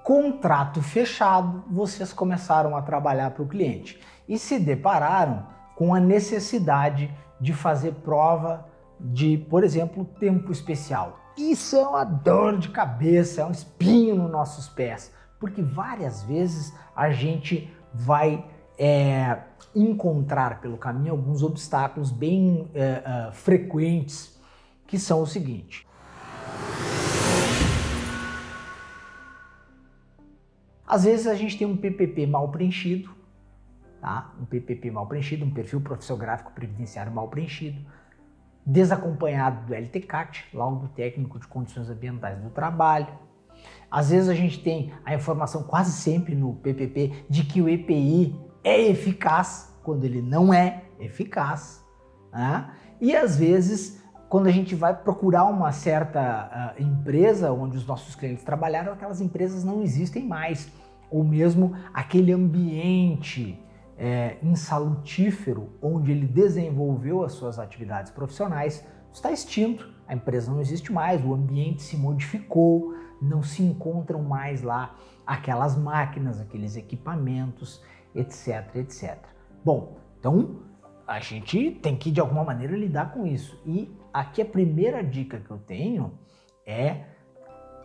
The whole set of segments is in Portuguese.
Contrato fechado, vocês começaram a trabalhar para o cliente e se depararam com a necessidade de fazer prova de, por exemplo, tempo especial. Isso é uma dor de cabeça, é um espinho nos nossos pés, porque várias vezes a gente vai encontrar pelo caminho alguns obstáculos bem frequentes, que são o seguinte. Às vezes a gente tem um PPP mal preenchido, tá? Um PPP mal preenchido, um perfil profissiográfico previdenciário mal preenchido, desacompanhado do LTCAT, Laudo Técnico de Condições Ambientais do Trabalho. Às vezes a gente tem a informação quase sempre no PPP de que o EPI é eficaz, quando ele não é eficaz, né? E às vezes, quando a gente vai procurar uma certa empresa onde os nossos clientes trabalharam, aquelas empresas não existem mais, ou mesmo aquele ambiente insalutífero onde ele desenvolveu as suas atividades profissionais está extinto, a empresa não existe mais, o ambiente se modificou, não se encontram mais lá aquelas máquinas, aqueles equipamentos, etc, etc. Bom, então a gente tem que de alguma maneira lidar com isso. E aqui a primeira dica que eu tenho é,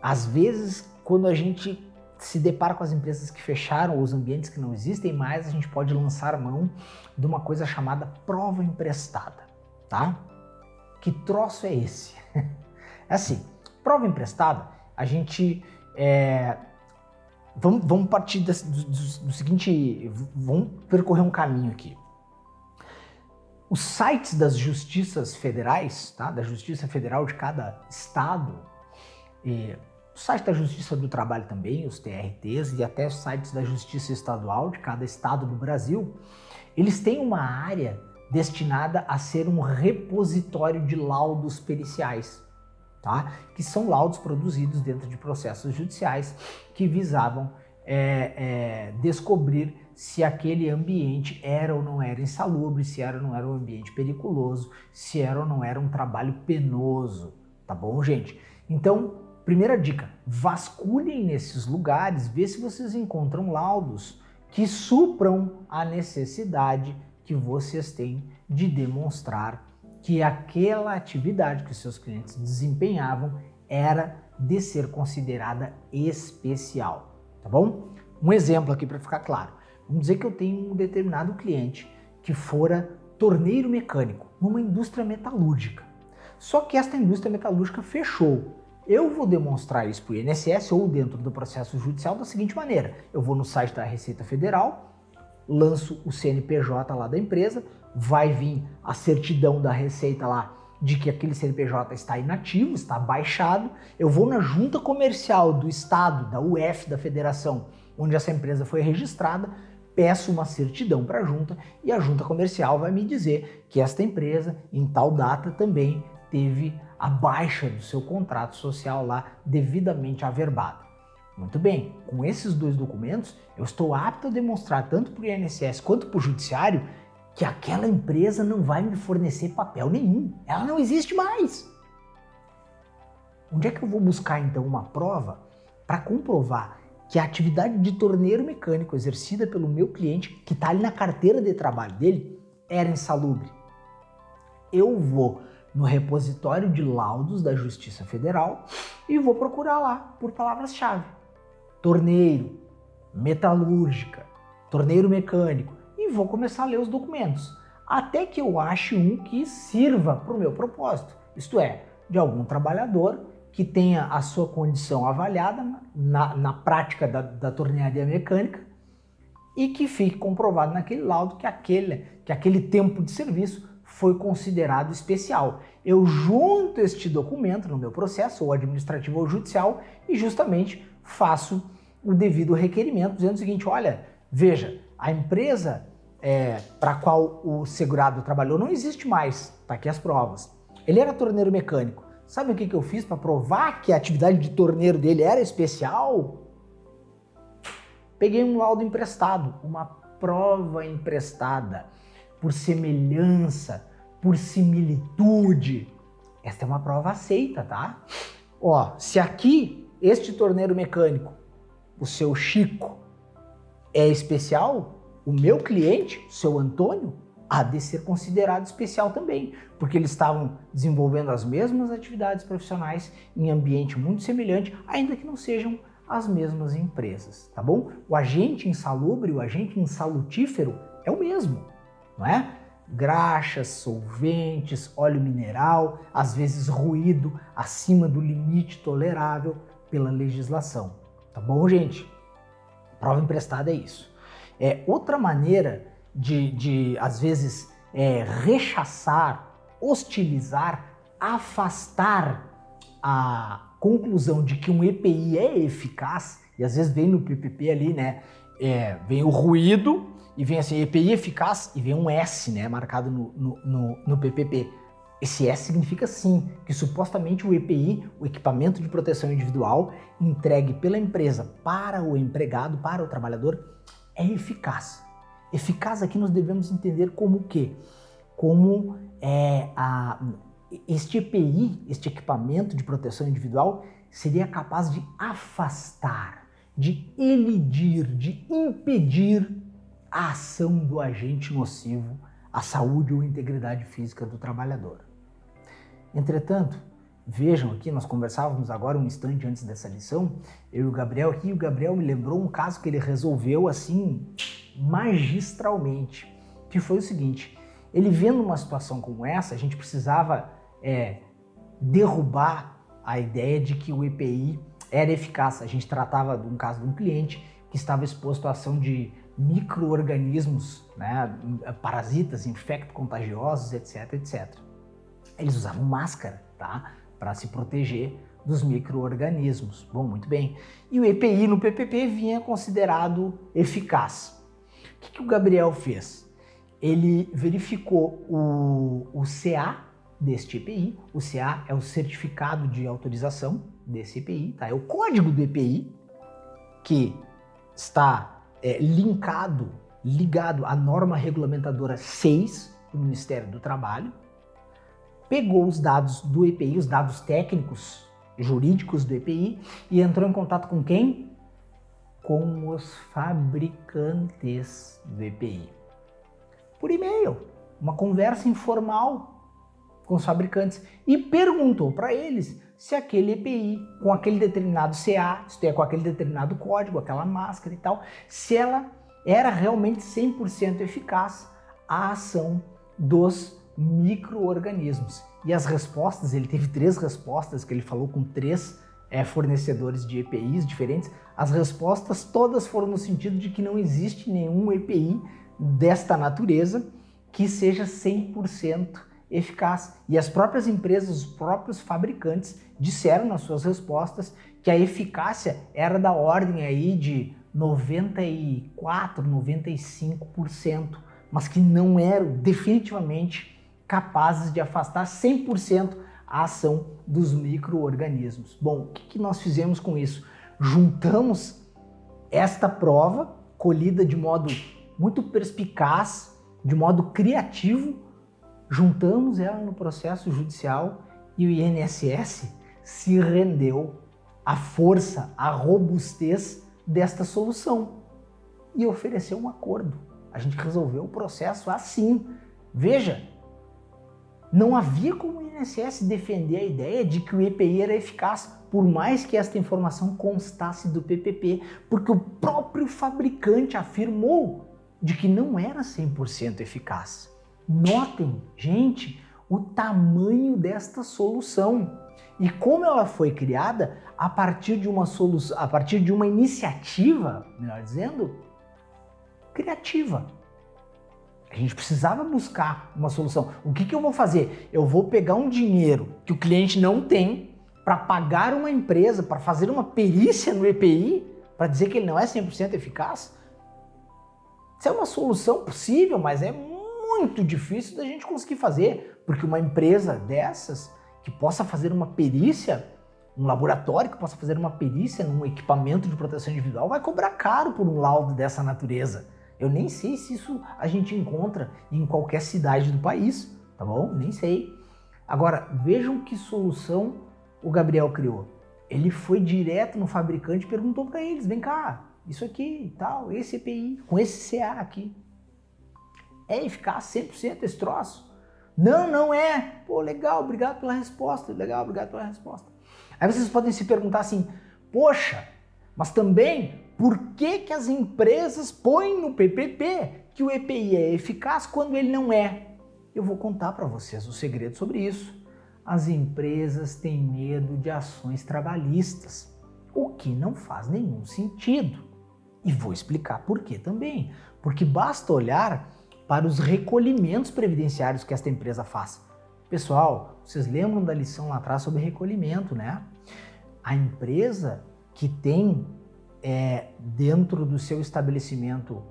às vezes, quando a gente se depara com as empresas que fecharam ou os ambientes que não existem mais, a gente pode lançar mão de uma coisa chamada prova emprestada, tá? Que troço é esse? É assim, prova emprestada, a gente... Vamos partir do seguinte, vamos percorrer um caminho aqui. Os sites das justiças federais, tá? Da Justiça Federal de cada estado, o site da Justiça do Trabalho também, os TRTs, e até os sites da Justiça Estadual de cada estado do Brasil, eles têm uma área destinada a ser um repositório de laudos periciais, tá? Que são laudos produzidos dentro de processos judiciais que visavam descobrir se aquele ambiente era ou não era insalubre, se era ou não era um ambiente periculoso, se era ou não era um trabalho penoso, tá bom, gente? Então, primeira dica, vasculhem nesses lugares, vê se vocês encontram laudos que supram a necessidade que vocês têm de demonstrar que aquela atividade que os seus clientes desempenhavam era de ser considerada especial, tá bom? Um exemplo aqui para ficar claro. Vamos dizer que eu tenho um determinado cliente que fora torneiro mecânico numa indústria metalúrgica. Só que esta indústria metalúrgica fechou. Eu vou demonstrar isso para o INSS ou dentro do processo judicial da seguinte maneira. Eu vou no site da Receita Federal, lanço o CNPJ lá da empresa, vai vir a certidão da Receita lá de que aquele CNPJ está inativo, está baixado. Eu vou na junta comercial do estado, da UF, da federação, onde essa empresa foi registrada, peço uma certidão para a junta e a junta comercial vai me dizer que esta empresa, em tal data, também teve a baixa do seu contrato social lá devidamente averbado. Muito bem, com esses dois documentos, eu estou apto a demonstrar tanto para o INSS quanto para o judiciário que aquela empresa não vai me fornecer papel nenhum. Ela não existe mais. Onde é que eu vou buscar então uma prova para comprovar que a atividade de torneiro mecânico exercida pelo meu cliente, que está ali na carteira de trabalho dele, era insalubre? Eu vou no repositório de laudos da Justiça Federal e vou procurar lá por palavras-chave. Torneiro, metalúrgica, torneiro mecânico, e vou começar a ler os documentos, até que eu ache um que sirva para o meu propósito, isto é, de algum trabalhador que tenha a sua condição avaliada na prática da tornearia mecânica e que fique comprovado naquele laudo que aquele tempo de serviço foi considerado especial. Eu junto este documento no meu processo, ou administrativo ou judicial, e justamente faço o devido requerimento, dizendo o seguinte: olha, veja, a empresa para a qual o segurado trabalhou não existe mais, tá aqui as provas. Ele era torneiro mecânico. Sabe o que eu fiz para provar que a atividade de torneiro dele era especial? Peguei um laudo emprestado, uma prova emprestada, por semelhança, por similitude. Esta é uma prova aceita, tá? Ó, se aqui este torneiro mecânico o seu Chico, é especial, o meu cliente, o seu Antônio, há de ser considerado especial também, porque eles estavam desenvolvendo as mesmas atividades profissionais em ambiente muito semelhante, ainda que não sejam as mesmas empresas, tá bom? O agente insalubre, o agente insalutífero é o mesmo, não é? Graxas, solventes, óleo mineral, às vezes ruído acima do limite tolerável pela legislação, tá bom, gente? Prova emprestada é isso. Outra maneira de às vezes, rechaçar, hostilizar, afastar a conclusão de que um EPI é eficaz, e às vezes vem no PPP ali, né, vem o ruído e vem assim, EPI eficaz, e vem um S, né, marcado no PPP. Esse S significa sim, que supostamente o EPI, o equipamento de proteção individual, entregue pela empresa para o empregado, para o trabalhador, é eficaz. Eficaz aqui nós devemos entender como o quê? Como este EPI, este equipamento de proteção individual, seria capaz de afastar, de elidir, de impedir a ação do agente nocivo à saúde ou integridade física do trabalhador. Entretanto, vejam aqui, nós conversávamos agora um instante antes dessa lição, eu e o Gabriel aqui, e o Gabriel me lembrou um caso que ele resolveu assim, magistralmente, que foi o seguinte, ele vendo uma situação como essa, a gente precisava derrubar a ideia de que o EPI era eficaz. A gente tratava de um caso de um cliente que estava exposto à ação de micro-organismos, né, parasitas, infecto-contagiosos, etc, etc. Eles usavam máscara, tá, para se proteger dos micro-organismos. Bom, muito bem. E o EPI no PPP vinha considerado eficaz. O que o Gabriel fez? Ele verificou o CA deste EPI. O CA é o certificado de autorização desse EPI, tá? É o código do EPI que está ligado à norma regulamentadora 6 do Ministério do Trabalho. Pegou os dados do EPI, os dados técnicos, jurídicos do EPI e entrou em contato com quem? Com os fabricantes do EPI. Por e-mail, uma conversa informal com os fabricantes e perguntou para eles se aquele EPI, com aquele determinado CA, isto é, com aquele determinado código, aquela máscara e tal, se ela era realmente 100% eficaz à ação dos micro-organismos. E as respostas, ele teve 3 respostas, que ele falou com 3 fornecedores de EPIs diferentes. As respostas todas foram no sentido de que não existe nenhum EPI desta natureza que seja 100% eficaz. E as próprias empresas, os próprios fabricantes disseram nas suas respostas que a eficácia era da ordem aí de 94, 95%, mas que não eram definitivamente capazes de afastar 100% a ação dos micro-organismos. Bom, o que nós fizemos com isso? Juntamos esta prova, colhida de modo muito perspicaz, de modo criativo, juntamos ela no processo judicial e o INSS se rendeu à força, à robustez desta solução e ofereceu um acordo. A gente resolveu o processo assim. Veja, não havia como o INSS defender a ideia de que o EPI era eficaz, por mais que esta informação constasse do PPP, porque o próprio fabricante afirmou de que não era 100% eficaz. Notem, gente, o tamanho desta solução e como ela foi criada a partir de uma solução, a partir de uma iniciativa, melhor dizendo, criativa. A gente precisava buscar uma solução. O que eu vou fazer? Eu vou pegar um dinheiro que o cliente não tem para pagar uma empresa, para fazer uma perícia no EPI, para dizer que ele não é 100% eficaz? Isso é uma solução possível, mas é muito difícil da gente conseguir fazer, porque uma empresa dessas que possa fazer uma perícia, um laboratório que possa fazer uma perícia num equipamento de proteção individual vai cobrar caro por um laudo dessa natureza. Eu nem sei se isso a gente encontra em qualquer cidade do país, tá bom? Nem sei. Agora, vejam que solução o Gabriel criou. Ele foi direto no fabricante e perguntou para eles, vem cá, isso aqui e tal, esse EPI, com esse CA aqui, é eficaz 100% esse troço? Não, não é. Pô, legal, obrigado pela resposta, legal, obrigado pela resposta. Aí vocês podem se perguntar assim, poxa, mas também, por que que as empresas põem no PPP que o EPI é eficaz quando ele não é? Eu vou contar para vocês o segredo sobre isso. As empresas têm medo de ações trabalhistas, o que não faz nenhum sentido. E vou explicar por quê também. Porque basta olhar para os recolhimentos previdenciários que esta empresa faz. Pessoal, vocês lembram da lição lá atrás sobre recolhimento, né? A empresa que tem dentro do seu estabelecimento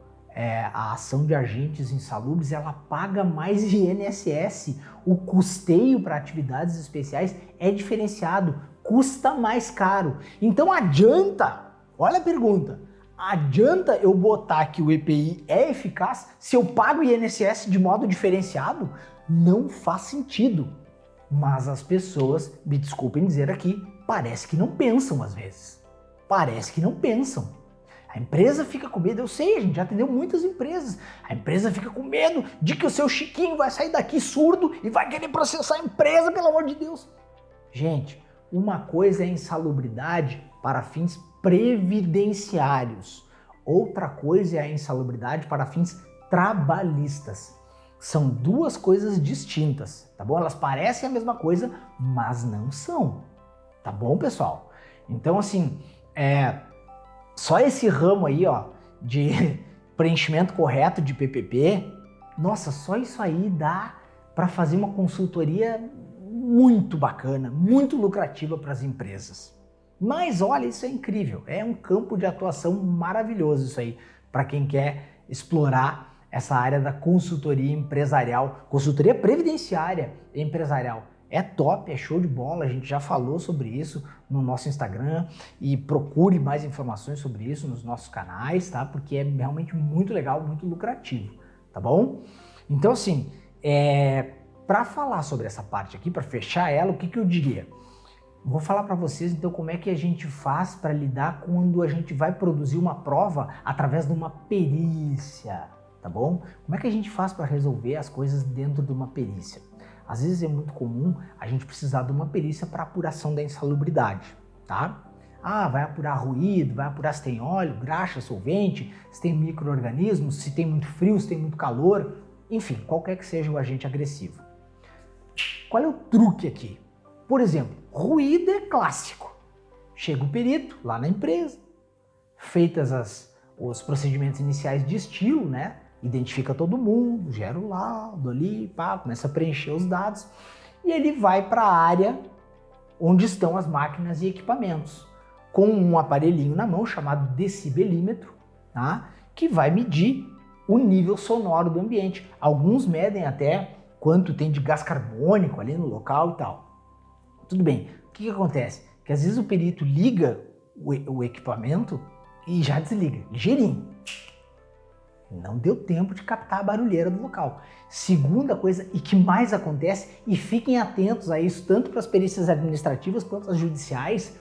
a ação de agentes insalubres, ela paga mais INSS. O custeio para atividades especiais é diferenciado, custa mais caro. Então adianta, olha a pergunta, adianta eu botar que o EPI é eficaz se eu pago INSS de modo diferenciado? Não faz sentido. Mas as pessoas, me desculpem dizer aqui, parece que não pensam às vezes. Parece que não pensam. A empresa fica com medo, eu sei, a gente já atendeu muitas empresas. A empresa fica com medo de que o seu Chiquinho vai sair daqui surdo e vai querer processar a empresa, pelo amor de Deus. Gente, uma coisa é insalubridade para fins previdenciários. Outra coisa é a insalubridade para fins trabalhistas. São duas coisas distintas, tá bom? Elas parecem a mesma coisa, mas não são. Tá bom, pessoal? Então, assim, só esse ramo aí, ó, de preenchimento correto de PPP, nossa, só isso aí dá para fazer uma consultoria muito bacana, muito lucrativa para as empresas. Mas olha, isso é incrível, é um campo de atuação maravilhoso isso aí, para quem quer explorar essa área da consultoria empresarial, consultoria previdenciária empresarial. É top, é show de bola, a gente já falou sobre isso no nosso Instagram e procure mais informações sobre isso nos nossos canais, tá? Porque é realmente muito legal, muito lucrativo, tá bom? Então assim, para falar sobre essa parte aqui, para fechar ela, o que eu diria? Vou falar para vocês então como é que a gente faz para lidar quando a gente vai produzir uma prova através de uma perícia, tá bom? Como é que a gente faz para resolver as coisas dentro de uma perícia? Às vezes é muito comum a gente precisar de uma perícia para apuração da insalubridade, tá? Ah, vai apurar ruído, vai apurar se tem óleo, graxa, solvente, se tem micro-organismos, se tem muito frio, se tem muito calor, enfim, qualquer que seja o agente agressivo. Qual é o truque aqui? Por exemplo, ruído é clássico. Chega o perito lá na empresa, feitas os procedimentos iniciais de estilo, né? Identifica todo mundo, gera o laudo ali, pá, começa a preencher os dados e ele vai para a área onde estão as máquinas e equipamentos, com um aparelhinho na mão chamado decibelímetro, tá? Que vai medir o nível sonoro do ambiente. Alguns medem até quanto tem de gás carbônico ali no local e tal. Tudo bem, o que acontece? Que às vezes o perito liga o equipamento e já desliga, ligeirinho. Não deu tempo de captar a barulheira do local. Segunda coisa, e que mais acontece, e fiquem atentos a isso, tanto para as perícias administrativas quanto as judiciais,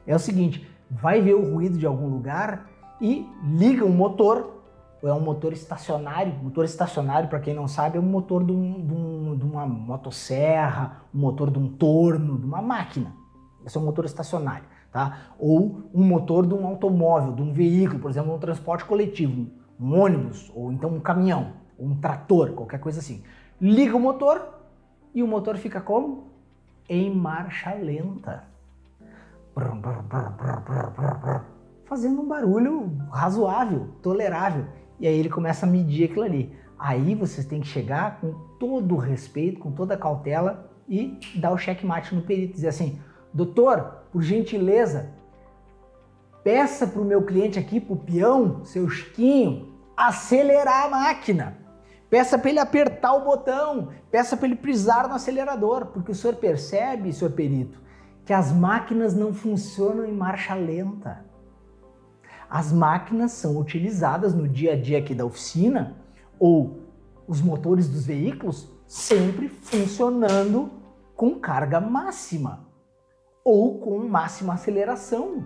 é o seguinte, vai ver o ruído de algum lugar e liga um motor, é um motor estacionário. Motor estacionário, para quem não sabe, é um motor de uma motosserra, um motor de um torno, de uma máquina. Esse é um motor estacionário, tá? Ou um motor de um automóvel, de um veículo, por exemplo, um transporte coletivo, um ônibus, ou então um caminhão, ou um trator, qualquer coisa assim. Liga o motor e o motor fica como? Em marcha lenta. Fazendo um barulho razoável, tolerável. E aí ele começa a medir aquilo ali. Aí vocês têm que chegar com todo o respeito, com toda a cautela e dar o checkmate no perito. Dizer assim, doutor, por gentileza, peça para o meu cliente aqui, para o peão, seu Chiquinho, acelerar a máquina. Peça para ele apertar o botão, peça para ele pisar no acelerador, porque o senhor percebe, senhor perito, que as máquinas não funcionam em marcha lenta. As máquinas são utilizadas no dia a dia aqui da oficina, ou os motores dos veículos, sempre funcionando com carga máxima. ou com máxima aceleração,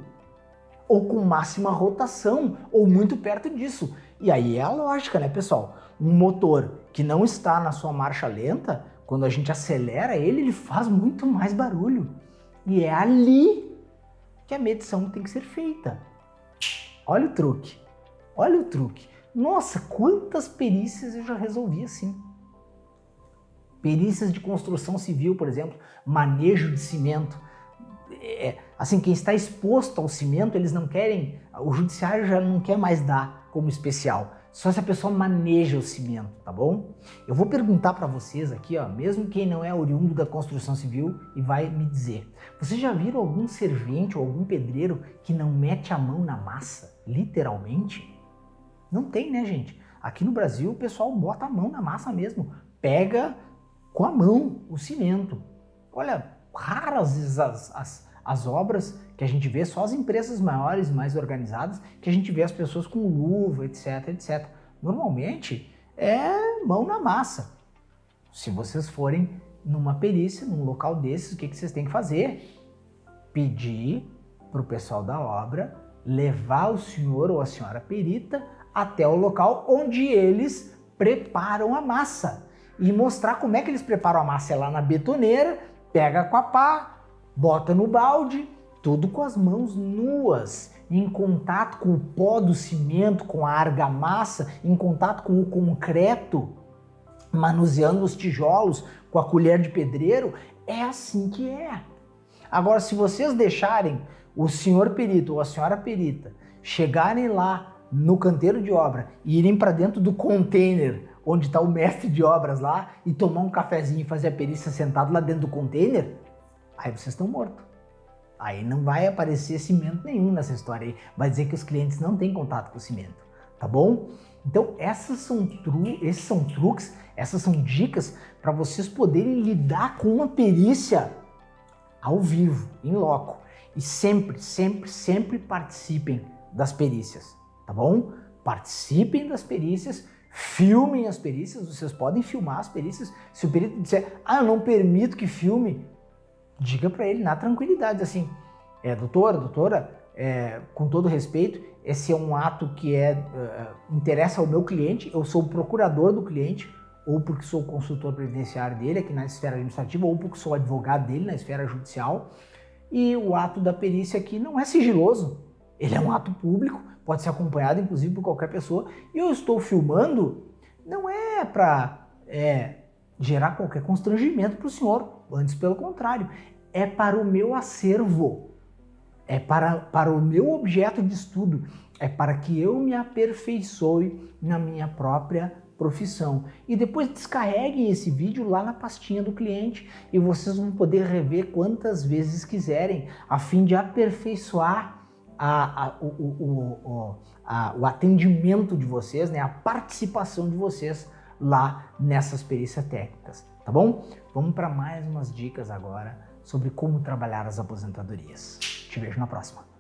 ou com máxima rotação, ou muito perto disso. E aí é a lógica, né, pessoal? Um motor que não está na sua marcha lenta, quando a gente acelera ele faz muito mais barulho. E é ali que a medição tem que ser feita. Olha o truque. Olha o truque. Nossa, quantas perícias eu já resolvi assim. Perícias de construção civil, por exemplo, manejo de cimento. Assim, quem está exposto ao cimento, eles não querem, o judiciário já não quer mais dar como especial, só se a pessoa maneja o cimento, tá bom? Eu vou perguntar para vocês aqui, ó, mesmo quem não é oriundo da construção civil e vai me dizer, vocês já viram algum servente ou algum pedreiro que não mete a mão na massa, literalmente? Não tem, né, gente? Aqui no Brasil o pessoal bota a mão na massa mesmo, pega com a mão o cimento. Olha, raras as obras que a gente vê, só as empresas maiores, mais organizadas, que a gente vê as pessoas com luva, etc, etc. Normalmente é mão na massa. Se vocês forem numa perícia, num local desses, o que vocês têm que fazer? Pedir para o pessoal da obra levar o senhor ou a senhora perita até o local onde eles preparam a massa e mostrar como é que eles preparam a massa. É lá na betoneira, pega com a pá, bota no balde, tudo com as mãos nuas, em contato com o pó do cimento, com a argamassa, em contato com o concreto, manuseando os tijolos com a colher de pedreiro. É assim que é. Agora, se vocês deixarem o senhor perito ou a senhora perita chegarem lá no canteiro de obra e irem para dentro do container onde está o mestre de obras lá e tomar um cafezinho e fazer a perícia sentado lá dentro do container, aí vocês estão mortos. Aí não vai aparecer cimento nenhum nessa história aí. Vai dizer que os clientes não têm contato com o cimento, tá bom? Então esses são truques, essas são dicas para vocês poderem lidar com uma perícia ao vivo, em loco. E sempre participem das perícias, tá bom? Participem das perícias, filmem as perícias, vocês podem filmar as perícias. Se o perito disser, eu não permito que filme, diga para ele na tranquilidade, assim, doutora, com todo respeito, esse é um ato que interessa ao meu cliente, eu sou o procurador do cliente, ou porque sou o consultor previdenciário dele aqui na esfera administrativa, ou porque sou advogado dele na esfera judicial, e o ato da perícia aqui não é sigiloso, ele é um ato público, pode ser acompanhado inclusive por qualquer pessoa, e eu estou filmando, não é para gerar qualquer constrangimento para o senhor, antes pelo contrário, é para o meu acervo, é para o meu objeto de estudo, é para que eu me aperfeiçoe na minha própria profissão. E depois descarreguem esse vídeo lá na pastinha do cliente e vocês vão poder rever quantas vezes quiserem, a fim de aperfeiçoar o atendimento de vocês, né, a participação de vocês lá nessas perícias técnicas, tá bom? Vamos para mais umas dicas agora sobre como trabalhar as aposentadorias. Te vejo na próxima.